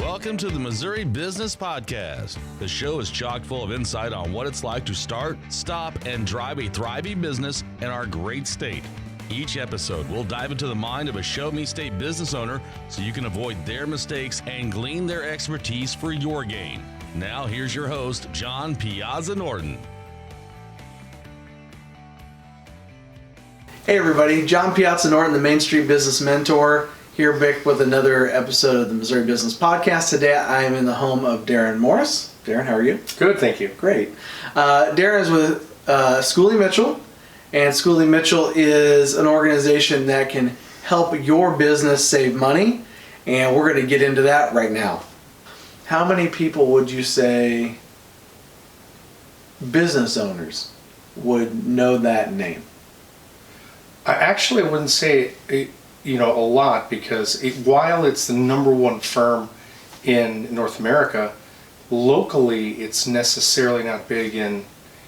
Welcome to the Missouri Business Podcast. The show is chock full of insight on what it's like to start, stop, and drive a thriving business in our great state. Each episode, we'll dive into the mind of a Show Me State business owner so you can avoid their mistakes and glean their expertise for your gain. Now, here's your host, John Piazza Norton. Hey everybody, John Piazza Norton, the Main Street Business Mentor, here back with another episode of the Missouri Business Podcast. Today I am in the home of Darren Morris. Darren, how are you? Good, thank you. Great. Darren is with Schooley Mitchell, and Schooley Mitchell is an organization that can help your business save money, and we're going to get into that right now. How many people would you say business owners would know that name? I actually wouldn't say a lot, because while it's the number one firm in North America, locally it's necessarily not big in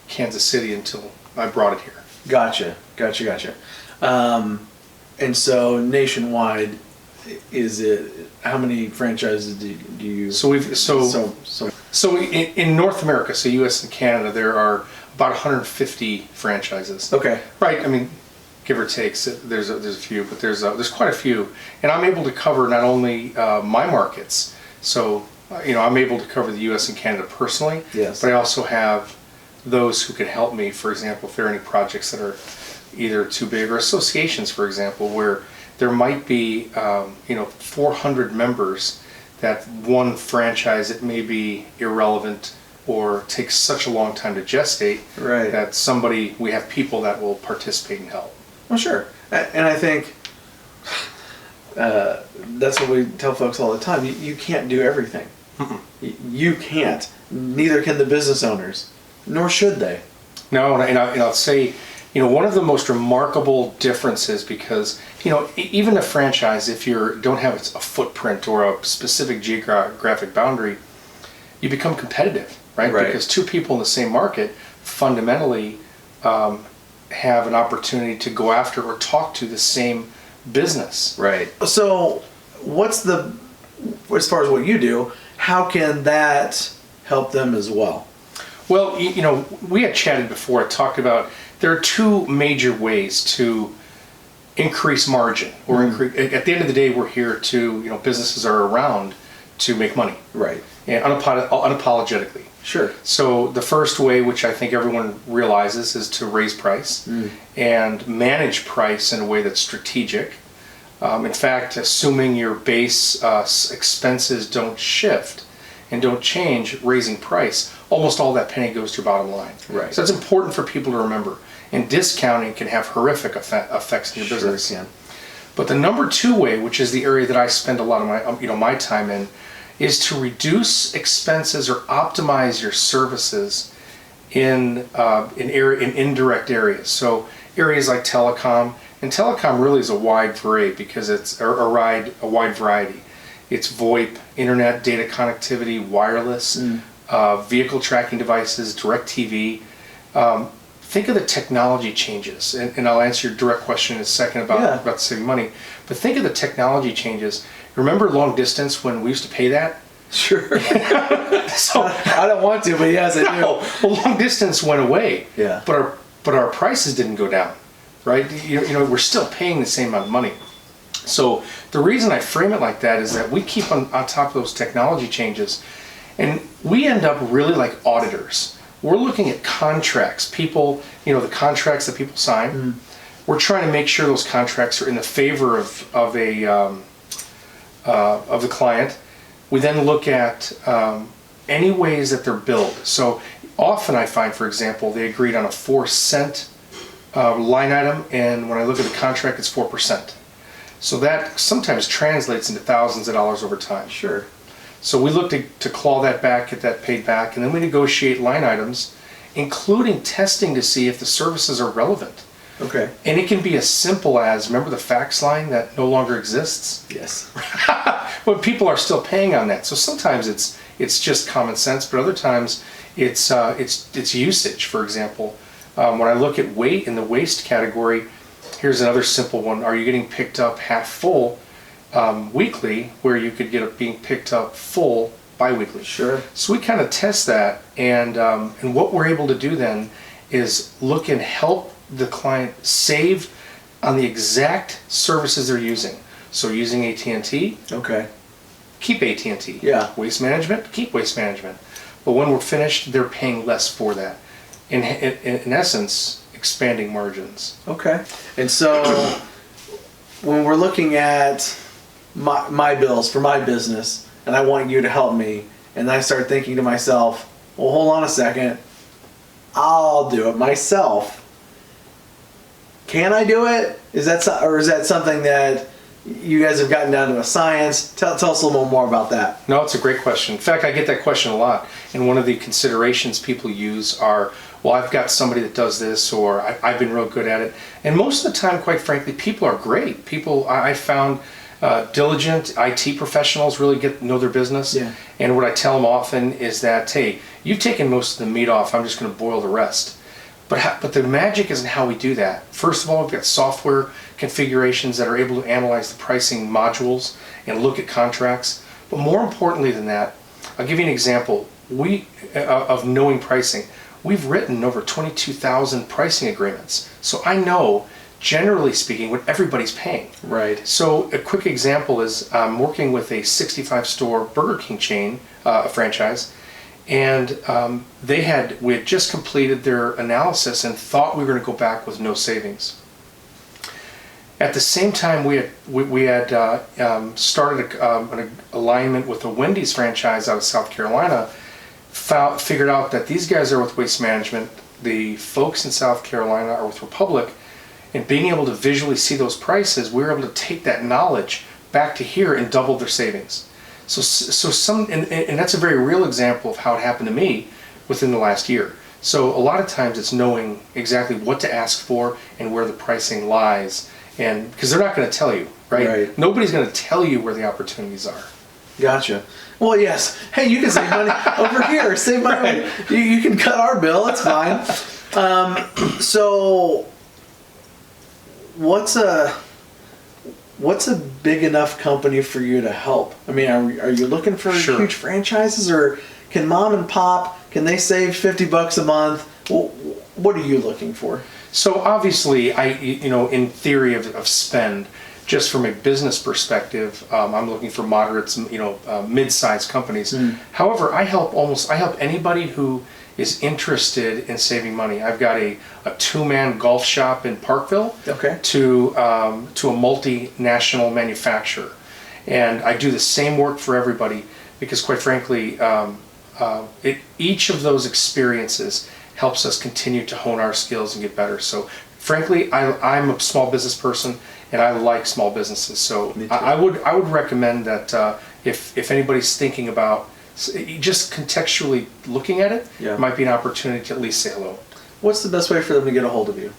Kansas City until I brought it here. Gotcha. And so nationwide, is it, how many franchises do you? So in North America, so U.S. and Canada, there are about 150 franchises. Okay. Right. I mean, give or take, there's a few, but there's quite a few, and I'm able to cover not only my markets. So I'm able to cover the U.S. and Canada personally. Yes. But I also have those who can help me. For example, if there are any projects that are either too big, or associations, for example, where there might be 400 members, that one franchise, it may be irrelevant or takes such a long time to gestate, right, that we have people that will participate and help. Well, sure. And I think that's what we tell folks all the time. You can't do everything. You can't. Neither can the business owners, nor should they. No, and I'll say, one of the most remarkable differences, because, even a franchise, if you don't have a footprint or a specific geographic boundary, you become competitive, right? Because two people in the same market fundamentally have an opportunity to go after or talk to the same business. Right. So as far as what you do, how can that help them as well? Well, we had chatted before. I talked about there are two major ways to increase margin, or increase. At the end of the day, we're here to, businesses are around to make money. Right. And unapologetically. Sure. So the first way, which I think everyone realizes, is to raise price and manage price in a way that's strategic. In fact, assuming your base expenses don't shift and don't change, raising price, almost all that penny goes to your bottom line. Right. So that's important for people to remember. And discounting can have horrific effects in your business. Sure can. But the number two way, which is the area that I spend a lot of my time in, is to reduce expenses or optimize your services in indirect areas. So areas like telecom, and telecom really is a wide variety, because it's a wide variety. It's VoIP, internet data connectivity, wireless, vehicle tracking devices, direct TV. Think of the technology changes, and I'll answer your direct question in a second about saving money. But think of the technology changes. Remember long distance when we used to pay that? Sure. So I don't want to, but yes, I do. Well, long distance went away. Yeah. But our prices didn't go down, right? We're still paying the same amount of money. So the reason I frame it like that is that we keep on top of those technology changes, and we end up really like auditors. We're looking at contracts, people, the contracts that people sign. We're trying to make sure those contracts are in the favor of the client. We then look at any ways that they're billed. So often I find, for example, they agreed on a 4-cent line item, and when I look at the contract, it's 4%. So that sometimes translates into thousands of dollars over time. Sure. So we look to claw that back, get that paid back, and then we negotiate line items, including testing to see if the services are relevant. Okay. And it can be as simple as, remember the fax line that no longer exists? Yes. But people are still paying on that. So sometimes it's just common sense, but other times it's usage. For example, when I look at weight in the waste category, here's another simple one. Are you getting picked up half full weekly, where you could get it being picked up full bi-weekly. Sure. So we kind of test that, and what we're able to do then is look and help the client save on the exact services they're using. So using AT&T, Okay. keep AT&T. Yeah. Waste management, keep waste management. But when we're finished, they're paying less for that. In essence, expanding margins. Okay. And so when we're looking at my bills for my business, and I want you to help me, and I start thinking to myself, well, hold on a second, I'll do it myself. Can I do it? Is that something that you guys have gotten down to a science? Tell us a little more about that. No, it's a great question. In fact, I get that question a lot. And one of the considerations people use are, well, I've got somebody that does this, or I've been real good at it. And most of the time, quite frankly, people are great. People, I found diligent IT professionals really know their business. Yeah. And what I tell them often is that, hey, you've taken most of the meat off. I'm just going to boil the rest. But the magic isn't how we do that. First of all, we've got software configurations that are able to analyze the pricing modules and look at contracts. But more importantly than that, I'll give you an example. Of knowing pricing. We've written over 22,000 pricing agreements. So I know, generally speaking, what everybody's paying. Right. So a quick example is I'm working with a 65-store Burger King chain, a franchise, and we had just completed their analysis and thought we were going to go back with no savings. At the same time, we had started an alignment with a Wendy's franchise out of South Carolina. Figured out that these guys are with Waste Management, the folks in South Carolina are with Republic, and being able to visually see those prices, we were able to take that knowledge back to here and double their savings. And that's a very real example of how it happened to me within the last year. So a lot of times it's knowing exactly what to ask for and where the pricing lies, and because they're not going to tell you, right? Nobody's going to tell you where the opportunities are. Gotcha. Well, yes. Hey, you can save money over here. Save money. Right. You can cut our bill. It's fine. So, what's a big enough company for you to help? I mean, are you looking for Sure. huge franchises, or can mom and pop, can they save $50 a month? Well, what are you looking for? So obviously, in theory of spend, just from a business perspective, I'm looking for moderates, mid-sized companies. However, I help anybody who is interested in saving money. I've got a two-man golf shop in Parkville. Okay. To a multinational manufacturer, and I do the same work for everybody because, quite frankly, each of those experiences helps us continue to hone our skills and get better. So, frankly, I'm a small business person, and I like small businesses. So I would recommend that if anybody's thinking about just contextually looking at it, Yeah. it might be an opportunity to at least say hello. What's the best way for them to get a hold of you?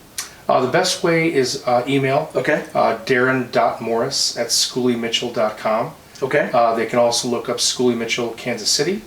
The best way is email. Okay. Darren.morris@schooleymitchell.com. Okay. They can also look up Schooley Mitchell, Kansas City,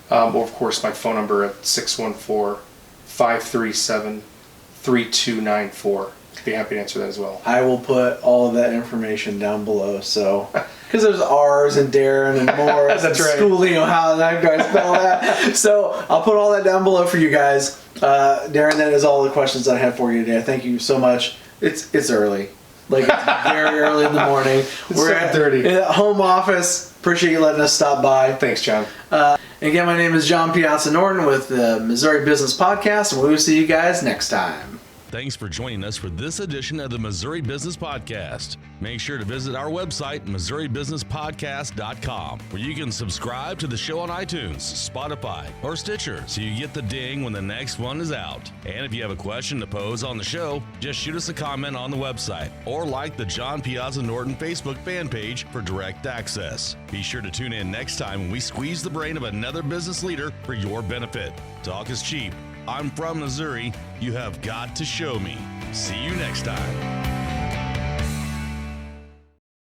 or of course my phone number at 614-537-3294. Be happy to answer that as well. I will put all of that information down below. So, because there's R's and Darren and Morris That's and right. Schooley, how that guy spell that. So I'll put all that down below for you guys. Darren, that is all the questions I have for you today. Thank you so much. It's early, like it's very early in the morning. We're at 7:30. home office. Appreciate you letting us stop by. Thanks, John. Again, my name is John Piazza Norton with the Missouri Business Podcast, and we will see you guys next time. Thanks for joining us for this edition of the Missouri Business Podcast. Make sure to visit our website, MissouriBusinessPodcast.com, where you can subscribe to the show on iTunes, Spotify, or Stitcher so you get the ding when the next one is out. And if you have a question to pose on the show, just shoot us a comment on the website or like the John Piazza Norton Facebook fan page for direct access. Be sure to tune in next time when we squeeze the brain of another business leader for your benefit. Talk is cheap. I'm from Missouri. You have got to show me. See you next time.